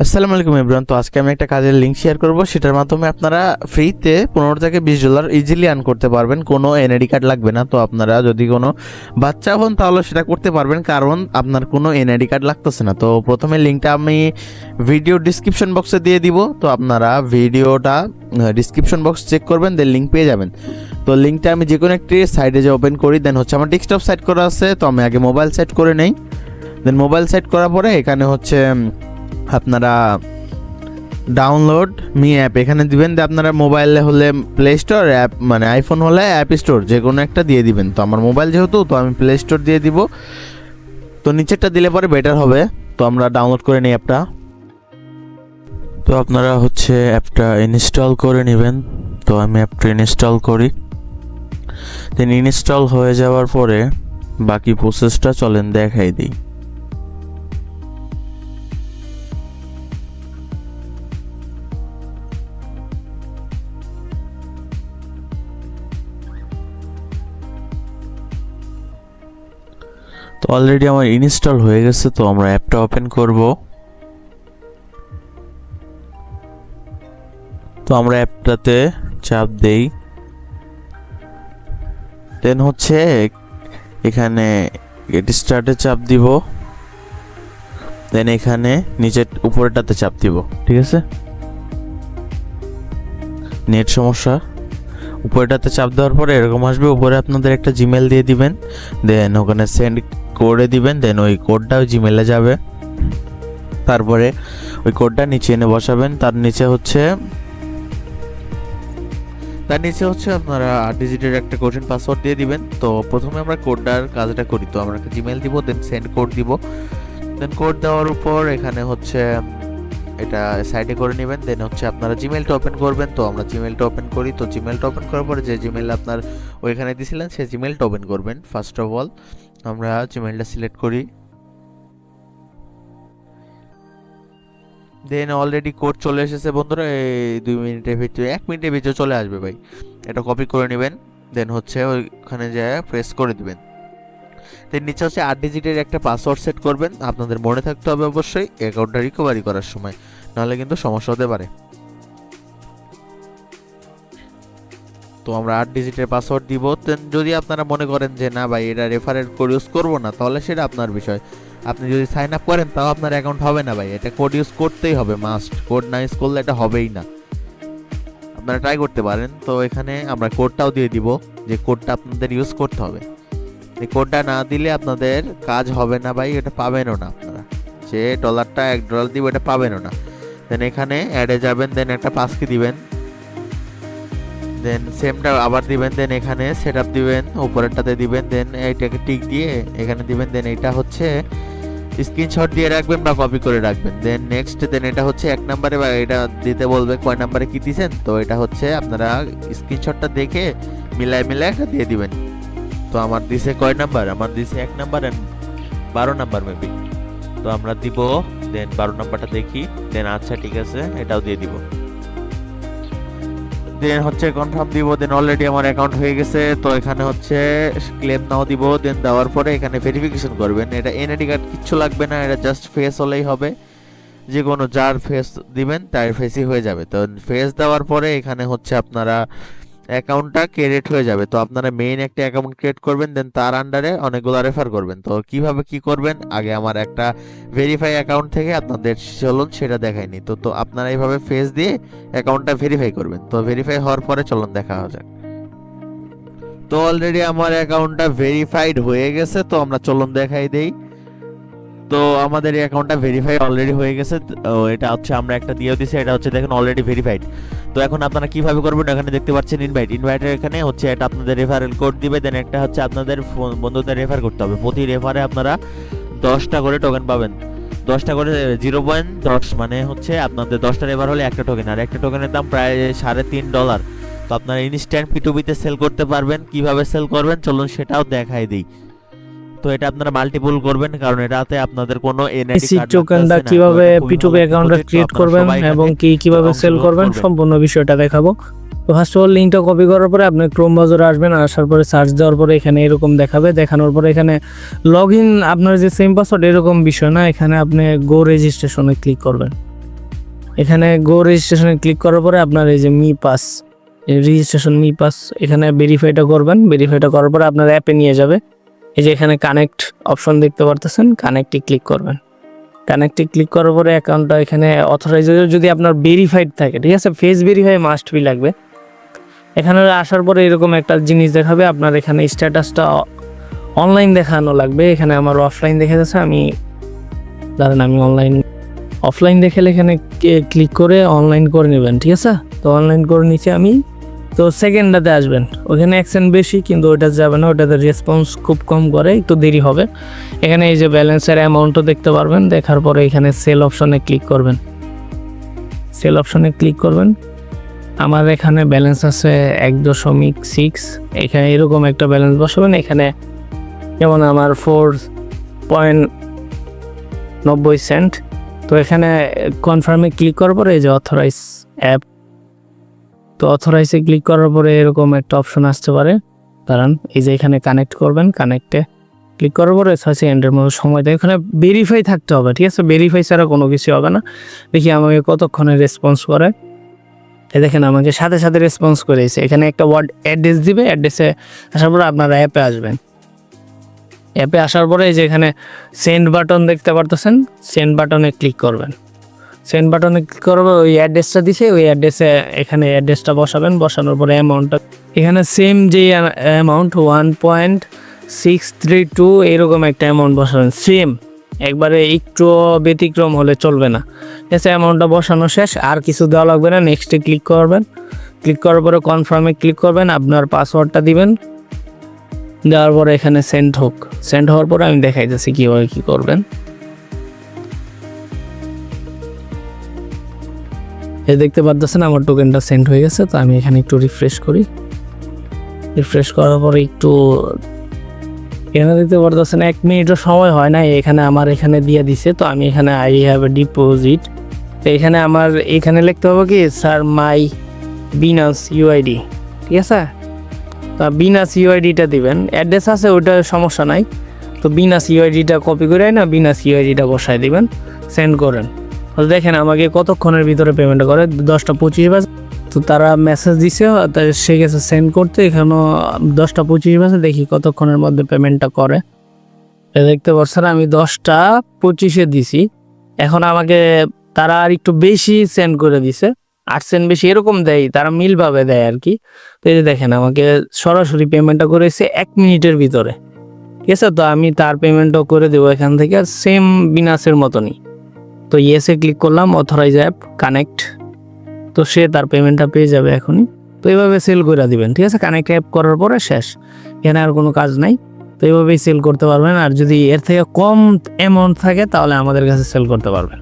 আসসালামু আলাইকুম এভরিওয়ান। তো আজকে আমি একটা কাজের লিঙ্ক শেয়ার করব, সেটার মাধ্যমে আপনারা ফ্রিতে $15 থেকে $20 ইজিলি আর্ন করতে পারবেন। কোনো এনআইডি কার্ড লাগবে না। তো আপনারা যদি কোনো বাচ্চা হন তাহলে সেটা করতে পারবেন, কারণ আপনার কোনো এনআইডি কার্ড লাগতেছে না। তো প্রথমে লিঙ্কটা আমি ভিডিও ডিসক্রিপশন বক্সে দিয়ে দিব। তো আপনারা ভিডিওটা ডিসক্রিপশন বক্স চেক করবেন, দেন লিঙ্ক পেয়ে যাবেন। তো লিঙ্কটা আমি যে কোনো একটি সাইডে যে ওপেন করি, দেন হচ্ছে আমার ডেস্কটপ সাইট করা আছে। তো আমি আগে মোবাইল সেট করে নেই, দেন মোবাইল সেট করার পরে এখানে হচ্ছে আপনারা ডাউনলোড মি অ্যাপ এখানে দিবেন। আপনারা মোবাইলে হলে প্লে স্টোর, অ্যাপ মানে আইফোন হলে অ্যাপ স্টোর, যে কোনো একটা দিয়ে দিবেন। তো আমার মোবাইল যেহেতু, তো আমি প্লে স্টোর দিয়ে দিব। তো নিচেরটা দিলে পরে বেটার হবে। তো আমরা ডাউনলোড করে নিই অ্যাপটা। তো আপনারা হচ্ছে অ্যাপটা ইনস্টল করে নেবেন। তো আমি অ্যাপটা ইনস্টল করি, দেন ইনস্টল হয়ে যাওয়ার পরে বাকি প্রসেসটা চলেন দেখাই দিই। তো অলরেডি আমার ইনস্টল হয়ে গেছে। তো আমরা অ্যাপটা ওপেন করব। তো আমরা অ্যাপটাতে চাপ দেই, দেন হচ্ছে এখানে গেট স্টার্টে চাপ দিব, দেন এখানে নিচের উপরেটাতে চাপ দিব। ঠিক আছে, নেট সমস্যা। উপরেটাতে চাপ দেওয়ার পরে এরকম আসবে, উপরে আপনাদের একটা জিমেল দিয়ে দিবেন, দেন ওখানে সেন্ড করে দিবেন, দেন ওই কোডটা ওই জিমেলে যাবে। তারপরে ওই কোডটা নিচে এনে বসাবেন। তার নিচে হচ্ছে আপনারা 8 ডিজিটের একটা কঠিন পাসওয়ার্ড দিয়ে দিবেন। তো প্রথমে আমরা কোডটার কাজটা করি। তো আমরা একটা জিমেল দিব, দেন সেন্ড কোড দিব, দেন কোড দেওয়ার উপর এখানে হচ্ছে এটা সাইডে করে নেবেন। দেন হচ্ছে আপনারা জিমেলটা ওপেন করবেন। তো আমরা জিমেলটা ওপেন করি। তো জিমেলটা ওপেন করার পরে যে জিমেল আপনার ওইখানে দিয়েছিলেন সেই জিমেলটা ওপেন করবেন। ফার্স্ট অফ অল আমরা জিমেলটা সিলেক্ট করি, দেন অলরেডি কোড চলে এসেছে বন্ধুরা। এই 2 মিনিটের ভিতরে, 1 মিনিটের ভিতরে চলে আসবে ভাই। এটা কপি করে নেবেন, দেন হচ্ছে ওইখানে যায় প্রেস করে দিবেন। দেন নিচে হচ্ছে 8 ডিজিটের একটা পাসওয়ার্ড সেট করবেন। আপনাদের মনে থাকতে হবে অবশ্যই অ্যাকাউন্টটা রিকভারি করার সময়, নাহলে কিন্তু সমস্যা হতে পারে। তো আমরা 8 ডিজিটের পাসওয়ার্ড দিব। দেন যদি আপনারা মনে করেন যে না ভাই এটা রেফারেল কোড ইউজ করবো না, তাহলে সেটা আপনার বিষয়। আপনি যদি সাইন আপ করেন তাও আপনার অ্যাকাউন্ট হবে না ভাই, এটা কোড ইউজ করতেই হবে, মাস্ট। কোড না ইউজ করলে এটা হবেই না। আপনারা ট্রাই করতে পারেন। তো এখানে আমরা কোডটাও দিয়ে দিব, যে কোডটা আপনাদের ইউজ করতে হবে। এই কোডটা না দিলে আপনাদের কাজ হবে না ভাই, এটা পাবেনও না আপনারা। যে ডলারটা $1 দিব, এটা পাবেনও না। দেন এখানে অ্যাডে যাবেন, দেন একটা পাসকি দিবেন, দেন সেমটা আবার দিবেন, দেন এখানে সেট আপ দিবেন, উপরেরটাতে দিবেন, দেন এইটাকে টিক দিয়ে এখানে দিবেন। দেন এটা হচ্ছে স্ক্রিনশট দিয়ে রাখবেন বা কপি করে রাখবেন। দেন নেক্সট, দেন এটা হচ্ছে 1 নম্বরে, বা এটা দিতে বলবে কয় নম্বরে কি দিয়েছেন। তো এটা হচ্ছে আপনারা স্ক্রিনশটটা দেখে মিলায় একটা দিয়ে দিবেন। তো আমার দিছে কয় নাম্বার, আমার দিছে 1 নাম্বার এন্ড 12 নাম্বার মেবি। তো আমরা দিব, দেন 12 নাম্বারটা দেখি, দেন আচ্ছা ঠিক আছে এটাও দিয়ে দিব, দেন হচ্ছে কনফার্ম দিব। দেন অলরেডি আমার অ্যাকাউন্ট হয়ে গেছে। তো এখানে হচ্ছে ক্লেম নাও দিব, দেন দেওয়ার পরে এখানে ভেরিফিকেশন করবেন। এটা এনআইডি কার্ড কিচ্ছু লাগবে না, এটা জাস্ট ফেস হলেই হবে। যে কোনো যার ফেস দিবেন তার ফেসই হয়ে যাবে। তো ফেস দেওয়ার পরে এখানে হচ্ছে আপনারা অ্যাকাউন্টটা ক্রিয়েট হয়ে যাবে। তো আপনারা মেইন একটা অ্যাকাউন্ট ক্রিয়েট করবেন, দেন তার আন্ডারে অনেকগুলো রেফার করবেন। তো কিভাবে কি করবেন, আগে আমার একটা ভেরিফাই অ্যাকাউন্ট থেকে আপনাদের চলুন সেটা দেখাইনি। তো আপনারা এইভাবে ফেস দিয়ে অ্যাকাউন্টটা ভেরিফাই করবেন। তো ভেরিফাই হওয়ার পরে চলুন দেখা যাক। তো অলরেডি আমার অ্যাকাউন্টটা ভেরিফাইড হয়ে গেছে। তো আমরা চলুন দেখাই দেই। তো আমাদের এই অ্যাকাউন্টটা ভেরিফাই অলরেডি হয়ে গেছে। তো এটা হচ্ছে আমরা একটা দিয়ে দিছি, এটা হচ্ছে দেখেন অলরেডি ভেরিফাইড। তো এখন আপনারা কিভাবে করবেন, এখানে দেখতে পাচ্ছেন ইনভাইটের এখানে হচ্ছে এটা আপনাদের রেফারেল কোড দিবে, দেন একটা হচ্ছে আপনাদের বন্ধুদের রেফার করতে হবে। প্রতি রেফারে আপনারা 10টা করে টোকেন পাবেন। 10টা করে 0.10 মানে হচ্ছে আপনাদের 10টা রেফার হলে একটা টোকেন, আর একটা টোকেনের দাম প্রায় $3.5। তো আপনারা ইনস্ট্যান্ট P2P-তে সেল করতে পারবেন। কিভাবে সেল করবেন চলুন সেটাও দেখাই দিই। তো এটা আপনারা মাল্টিপল করবেন, কারণ এটাতে আপনাদের কোনো এনআইডি কার্ড টোকেনটা লাগতেছে না। কিভাবে তো এটা খুবই P2P ভালো অ্যাকাউন্টটা প্রজেক্ট। তো ক্রিয়েট আপনারা করবেন সবাই এবং এখানে কিভাবে সেল অংশগ্রহণ করবেন করবেন। সম্পূর্ণ বিষয়টা দেখাবো। তো ফার্স্ট অফ অল লিঙ্কটা কপি করার পরে আপনি ক্রোম ব্রাউজারে আসবেন, আসার পরে সার্চ দেওয়ার পরে এখানে এরকম দেখাবে। দেখানোর পরে এখানে লগ ইন আপনার যে সেম পাসওয়ার্ড এরকম বিষয় না, এখানে আপনি গো রেজিস্ট্রেশনে ক্লিক করবেন। এখানে গো রেজিস্ট্রেশনে ক্লিক করার পরে আপনার এই যে me pass, registration me pass, এখানে ভেরিফাইটা করবেন। ভেরিফাইটা করার পরে আপনার অ্যাপে নিয়ে যাবে। এই যে এখানে কানেক্ট অপশন দেখতে পারতেছেন, কানেক্টে ক্লিক করবেন। কানেক্টে ক্লিক করার পরে অ্যাকাউন্টটা এখানে অথরাইজ যদি আপনার ভেরিফাইড থাকে, ঠিক আছে, ফেস ভেরিফাই মাস্ট বি লাগবে। এখানে আসার পরে এরকম একটা জিনিস দেখাবে, আপনার এখানে স্ট্যাটাসটা অনলাইন দেখানো লাগবে। এখানে আমার অফলাইন দেখে যাচ্ছে, আমি ধরেন আমি অফলাইন দেখালে এখানে ক্লিক করে অনলাইন করে নেবেন, ঠিক আছে। তো অনলাইন করে নিচে আমি তো সেকেন্ডটাতে আসবেন, ওখানে অ্যাকশন বেশি কিন্তু ওটা যাবে না, ওটাতে রেসপন্স খুব কম করে, একটু দেরি হবে। এখানে এই যে ব্যালেন্সের অ্যামাউন্টও দেখতে পারবেন। দেখার পরে এখানে সেল অপশনে ক্লিক করবেন। সেল অপশনে ক্লিক করবেন। আমার এখানে ব্যালেন্স আছে 1.6, এখানে এরকম একটা ব্যালেন্স বসাবেন। এখানে যেমন আমার 4.90 তো এখানে কনফার্মে ক্লিক করার পরে এই যে অথরাইজ অ্যাপ, তো অথরাইজে ক্লিক করার পরে এরকম একটা অপশন আসতে পারে। কারণ এই যে এখানে কানেক্ট করবেন, কানেক্টে ক্লিক করার পরে 6 সেকেন্ডের মতো সময় দেয়। এখানে ভেরিফাই থাকতে হবে, ঠিক আছে, ভেরিফাই ছাড়া কোনো কিছু হবে না। দেখি আমাকে কতক্ষণে রেসপন্স করে। এই দেখেন আমাকে সাথে সাথে রেসপন্স করেছে। এখানে একটা ওয়ার্ড অ্যাড্রেস দিবে, অ্যাড্রেসে আসার পরে আপনারা অ্যাপে আসবেন। অ্যাপে আসার পরে এই যে এখানে সেন্ড বাটন দেখতে পারতেছেন, সেন্ড বাটনে ক্লিক করবেন। সেন্ড বাটনে ক্লিক করবো, ওই অ্যাড্রেসটা দিছে, ওই অ্যাড্রেসে এখানে অ্যাড্রেসটা বসাবেন। বসানোর পরে অ্যামাউন্টটা এখানে সেম যে অ্যামাউন্ট 1.632 এরকম একটা অ্যামাউন্ট বসাবেন, সেম একবারে, একটু ব্যতিক্রম হলে চলবে না। এসে অ্যামাউন্টটা বসানো শেষ, আর কিছু দেওয়া লাগবে না। নেক্সটে ক্লিক করবেন। ক্লিক করার পরে কনফার্মে ক্লিক করবেন, আপনার পাসওয়ার্ডটা দিবেন। দেওয়ার পরে এখানে সেন্ড হোক। সেন্ড হওয়ার পরে আমি দেখাইতেছি কীভাবে কী করবেন। এই দেখতে পাচ্ছেন আমার টোকেনটা সেন্ড হয়ে গেছে। তো আমি এখানে একটু রিফ্রেশ করি। রিফ্রেশ করার পরে একটু এখানে দেখতে পারতেছেন 1 মিনিটও সময় হয় না, এখানে আমার এখানে দিয়ে দিছে। তো আমি এখানে আই হ্যাভ এ ডিপোজিট, তো এখানে আমার এখানে লিখতে হবে কি স্যার মাই বিনান্স ইউআইডি, ঠিক আছে। তো বিনান্স ইউআইডিটা দিবেন, অ্যাড্রেস আছে ওইটা সমস্যা নাই। তো বিনান্স ইউআইডিটা কপি করে না বিনান্স ইউআইডিটা বসায় দিবেন, সেন্ড করেন। তো দেখেন আমাকে কতক্ষণের ভিতরে পেমেন্ট করে, 10:25 বাজে। তো তারা মেসেজ দিছে, সে গেছে সেন্ড করতে, এখানেও 10:25 বাজে। দেখি কতক্ষণের মধ্যে পেমেন্টটা করে। দেখতে পাচ্ছেন আমি 10:25-এ দিছি। এখন আমাকে তারা আর একটু বেশি সেন্ড করে দিছে, 8 সেন্ট বেশি এরকম দেয়, তারা মিলভাবে দেয় আর কি। তো এই যে দেখেন আমাকে সরাসরি পেমেন্টটা করেছে 1 মিনিটের ভিতরে, ঠিক আছে। তো আমি তার পেমেন্টও করে দেবো এখান থেকে, সেম বিনাসের মতনই। তো ইয়েসে ক্লিক করলাম, অথরাইজ অ্যাপ কানেক্ট, তো সে তার পেমেন্টটা পেয়ে যাবে এখনই। তো এইভাবে সেল করে দিবেন, ঠিক আছে। কানেক্ট অ্যাপ করার পরে শেষ, এখানে আর কোনো কাজ নাই। তো এইভাবেই সেল করতে পারবেন। আর যদি এর থেকে কম অ্যামাউন্ট থাকে তাহলে আমাদের কাছে সেল করতে পারবেন।